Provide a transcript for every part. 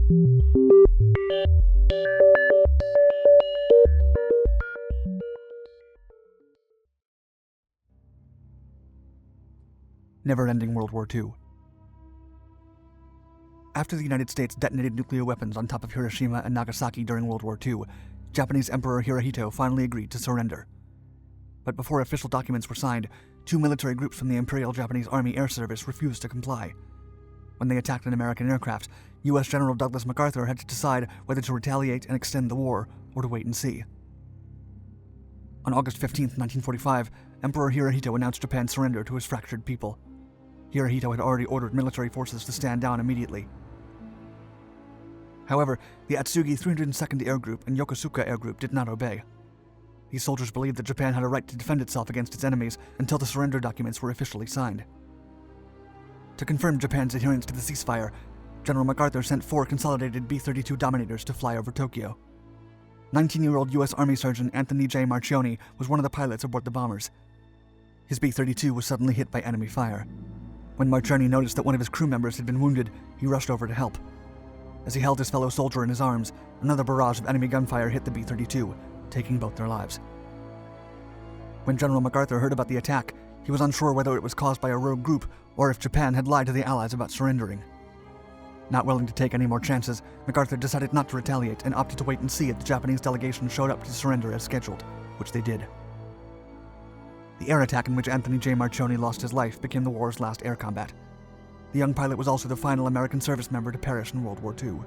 Never-ending World War II. After the United States detonated nuclear weapons on top of Hiroshima and Nagasaki during World War II, Japanese Emperor Hirohito finally agreed to surrender. But before official documents were signed, 2 military groups from the Imperial Japanese Army Air Service refused to comply. When they attacked an American aircraft, U.S. General Douglas MacArthur had to decide whether to retaliate and extend the war, or to wait and see. On August 15, 1945, Emperor Hirohito announced Japan's surrender to his fractured people. Hirohito had already ordered military forces to stand down immediately. However, the Atsugi 302nd Air Group and Yokosuka Air Group did not obey. These soldiers believed that Japan had a right to defend itself against its enemies until the surrender documents were officially signed. To confirm Japan's adherence to the ceasefire, General MacArthur sent 4 consolidated B-32 Dominators to fly over Tokyo. 19-year-old U.S. Army Sergeant Anthony J. Marchioni was one of the pilots aboard the bombers. His B-32 was suddenly hit by enemy fire. When Marchioni noticed that one of his crew members had been wounded, he rushed over to help. As he held his fellow soldier in his arms, another barrage of enemy gunfire hit the B-32, taking both their lives. When General MacArthur heard about the attack, he was unsure whether it was caused by a rogue group or if Japan had lied to the Allies about surrendering. Not willing to take any more chances, MacArthur decided not to retaliate and opted to wait and see if the Japanese delegation showed up to surrender as scheduled, which they did. The air attack in which Anthony J. Marchioni lost his life became the war's last air combat. The young pilot was also the final American service member to perish in World War II.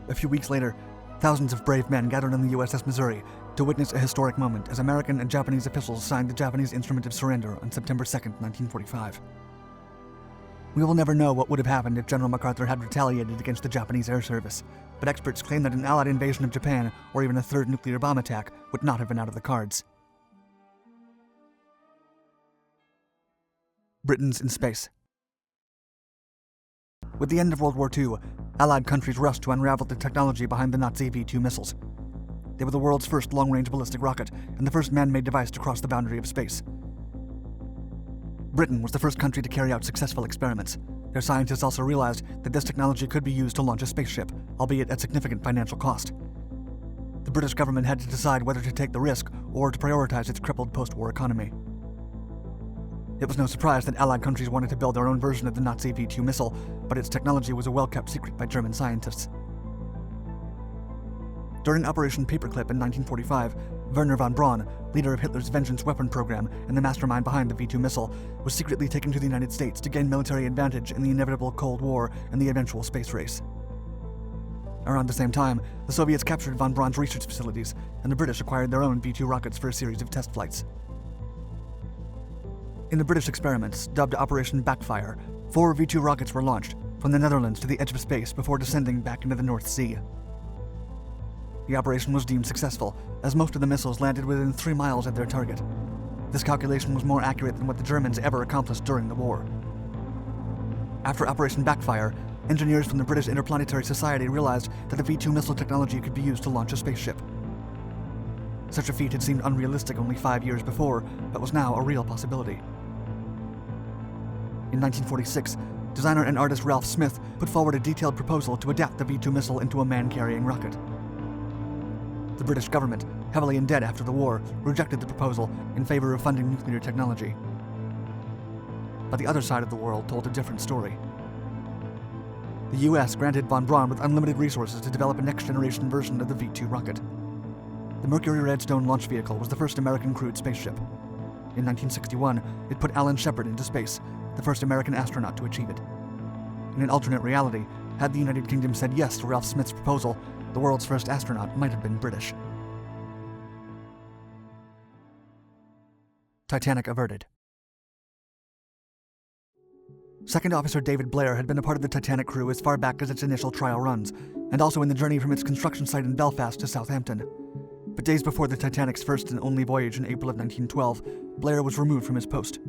A few weeks later, thousands of brave men gathered on the USS Missouri to witness a historic moment as American and Japanese officials signed the Japanese Instrument of Surrender on September 2, 1945. We will never know what would have happened if General MacArthur had retaliated against the Japanese Air Service, but experts claim that an Allied invasion of Japan or even a third nuclear bomb attack would not have been out of the cards. Britons in space. With the end of World War II, Allied countries rushed to unravel the technology behind the Nazi V-2 missiles. They were the world's first long-range ballistic rocket and the first man-made device to cross the boundary of space. Britain was the first country to carry out successful experiments. Their scientists also realized that this technology could be used to launch a spaceship, albeit at significant financial cost. The British government had to decide whether to take the risk or to prioritize its crippled post-war economy. It was no surprise that Allied countries wanted to build their own version of the Nazi V-2 missile, but its technology was a well-kept secret by German scientists. During Operation Paperclip in 1945, Werner von Braun, leader of Hitler's vengeance weapon program and the mastermind behind the V-2 missile, was secretly taken to the United States to gain military advantage in the inevitable Cold War and the eventual space race. Around the same time, the Soviets captured von Braun's research facilities, and the British acquired their own V-2 rockets for a series of test flights. In the British experiments, dubbed Operation Backfire, 4 V-2 rockets were launched from the Netherlands to the edge of space before descending back into the North Sea. The operation was deemed successful, as most of the missiles landed within 3 miles of their target. This calculation was more accurate than what the Germans ever accomplished during the war. After Operation Backfire, engineers from the British Interplanetary Society realized that the V-2 missile technology could be used to launch a spaceship. Such a feat had seemed unrealistic only 5 years before, but was now a real possibility. In 1946, designer and artist Ralph Smith put forward a detailed proposal to adapt the V-2 missile into a man-carrying rocket. The British government, heavily in debt after the war, rejected the proposal in favor of funding nuclear technology. But the other side of the world told a different story. The US granted von Braun with unlimited resources to develop a next-generation version of the V-2 rocket. The Mercury Redstone launch vehicle was the first American crewed spaceship. In 1961, it put Alan Shepard into space, the first American astronaut to achieve it. In an alternate reality, had the United Kingdom said yes to Ralph Smith's proposal, the world's first astronaut might have been British. Titanic averted. Second Officer David Blair had been a part of the Titanic crew as far back as its initial trial runs, and also in the journey from its construction site in Belfast to Southampton. But days before the Titanic's first and only voyage in April of 1912, Blair was removed from his post.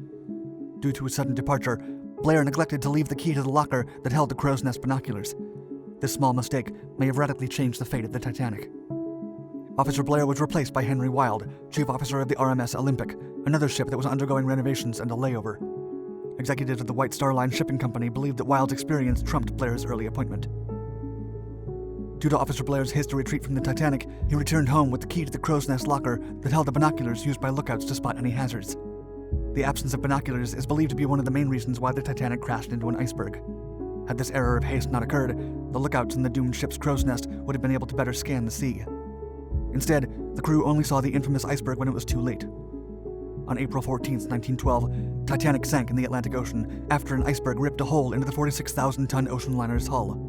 Due to his sudden departure, Blair neglected to leave the key to the locker that held the crow's nest binoculars. This small mistake may have radically changed the fate of the Titanic. Officer Blair was replaced by Henry Wilde, chief officer of the RMS Olympic, another ship that was undergoing renovations and a layover. Executives of the White Star Line shipping company believed that Wilde's experience trumped Blair's early appointment. Due to Officer Blair's hasty retreat from the Titanic, he returned home with the key to the crow's nest locker that held the binoculars used by lookouts to spot any hazards. The absence of binoculars is believed to be one of the main reasons why the Titanic crashed into an iceberg. Had this error of haste not occurred, the lookouts in the doomed ship's crow's nest would have been able to better scan the sea. Instead, the crew only saw the infamous iceberg when it was too late. On April 14, 1912, Titanic sank in the Atlantic Ocean after an iceberg ripped a hole into the 46,000-ton ocean liner's hull.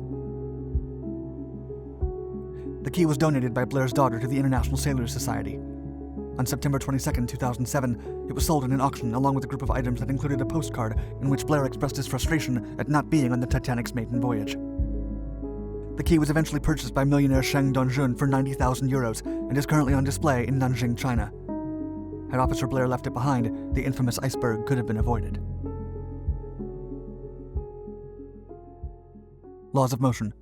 The key was donated by Blair's daughter to the International Sailors Society. On September 22, 2007, it was sold in an auction along with a group of items that included a postcard in which Blair expressed his frustration at not being on the Titanic's maiden voyage. The key was eventually purchased by millionaire Sheng Dongjun for 90,000 euros and is currently on display in Nanjing, China. Had Officer Blair left it behind, the infamous iceberg could have been avoided. Laws of motion.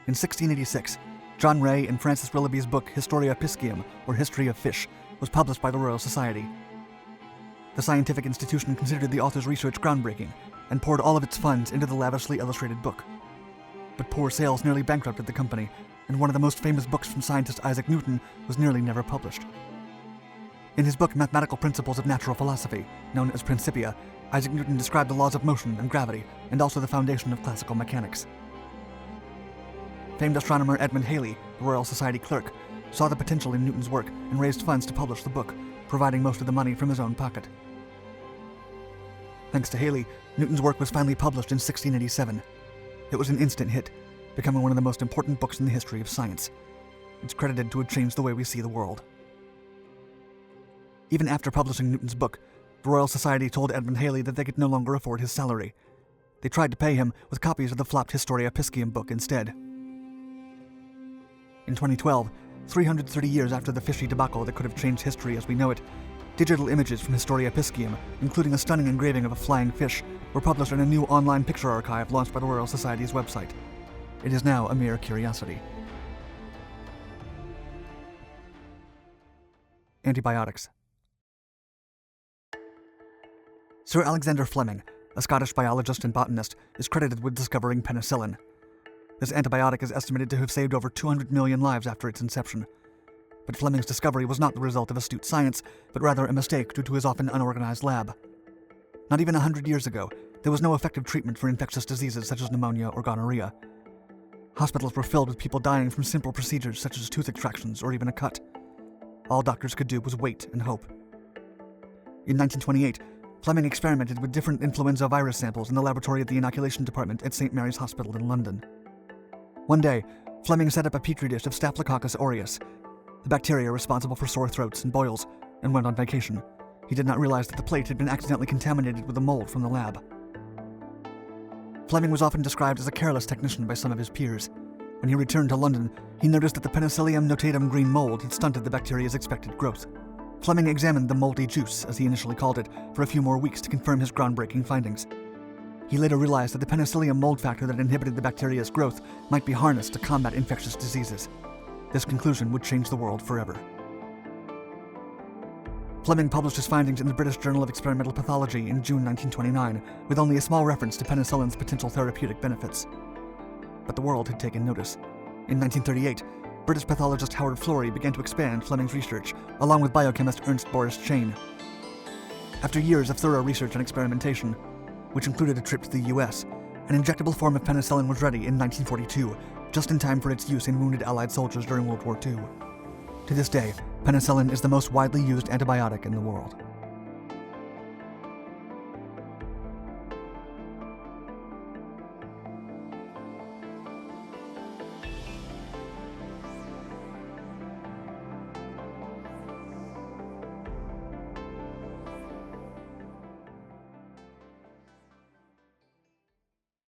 In 1686, John Ray and Francis Willoughby's book Historia Piscium, or History of Fish, was published by the Royal Society. The scientific institution considered the author's research groundbreaking and poured all of its funds into the lavishly illustrated book. But poor sales nearly bankrupted the company, and one of the most famous books from scientist Isaac Newton was nearly never published. In his book Mathematical Principles of Natural Philosophy, known as Principia, Isaac Newton described the laws of motion and gravity, and also the foundation of classical mechanics. Famed astronomer Edmund Halley, the Royal Society clerk, saw the potential in Newton's work and raised funds to publish the book, providing most of the money from his own pocket. Thanks to Halley, Newton's work was finally published in 1687. It was an instant hit, becoming one of the most important books in the history of science. It's credited to have changed the way we see the world. Even after publishing Newton's book, the Royal Society told Edmund Halley that they could no longer afford his salary. They tried to pay him with copies of the flopped Historia Piscium book instead. In 2012, 330 years after the fishy debacle that could have changed history as we know it, digital images from Historia Piscium, including a stunning engraving of a flying fish, were published in a new online picture archive launched by the Royal Society's website. It is now a mere curiosity. Antibiotics. Sir Alexander Fleming, a Scottish biologist and botanist, is credited with discovering penicillin. This antibiotic is estimated to have saved over 200 million lives after its inception. But Fleming's discovery was not the result of astute science, but rather a mistake due to his often unorganized lab. Not even 100 years ago, there was no effective treatment for infectious diseases such as pneumonia or gonorrhea. Hospitals were filled with people dying from simple procedures such as tooth extractions or even a cut. All doctors could do was wait and hope. In 1928, Fleming experimented with different influenza virus samples in the laboratory at the inoculation department at St. Mary's Hospital in London. One day, Fleming set up a petri dish of Staphylococcus aureus, the bacteria responsible for sore throats and boils, and went on vacation. He did not realize that the plate had been accidentally contaminated with a mold from the lab. Fleming was often described as a careless technician by some of his peers. When he returned to London, he noticed that the Penicillium notatum green mold had stunted the bacteria's expected growth. Fleming examined the moldy juice, as he initially called it, for a few more weeks to confirm his groundbreaking findings. He later realized that the Penicillium mold factor that inhibited the bacteria's growth might be harnessed to combat infectious diseases. This conclusion would change the world forever. Fleming published his findings in the British Journal of Experimental Pathology in June 1929, with only a small reference to penicillin's potential therapeutic benefits. But the world had taken notice. In 1938, British pathologist Howard Florey began to expand Fleming's research, along with biochemist Ernst Boris Chain. After years of thorough research and experimentation, which included a trip to the US, an injectable form of penicillin was ready in 1942, just in time for its use in wounded Allied soldiers during World War II. To this day, penicillin is the most widely used antibiotic in the world.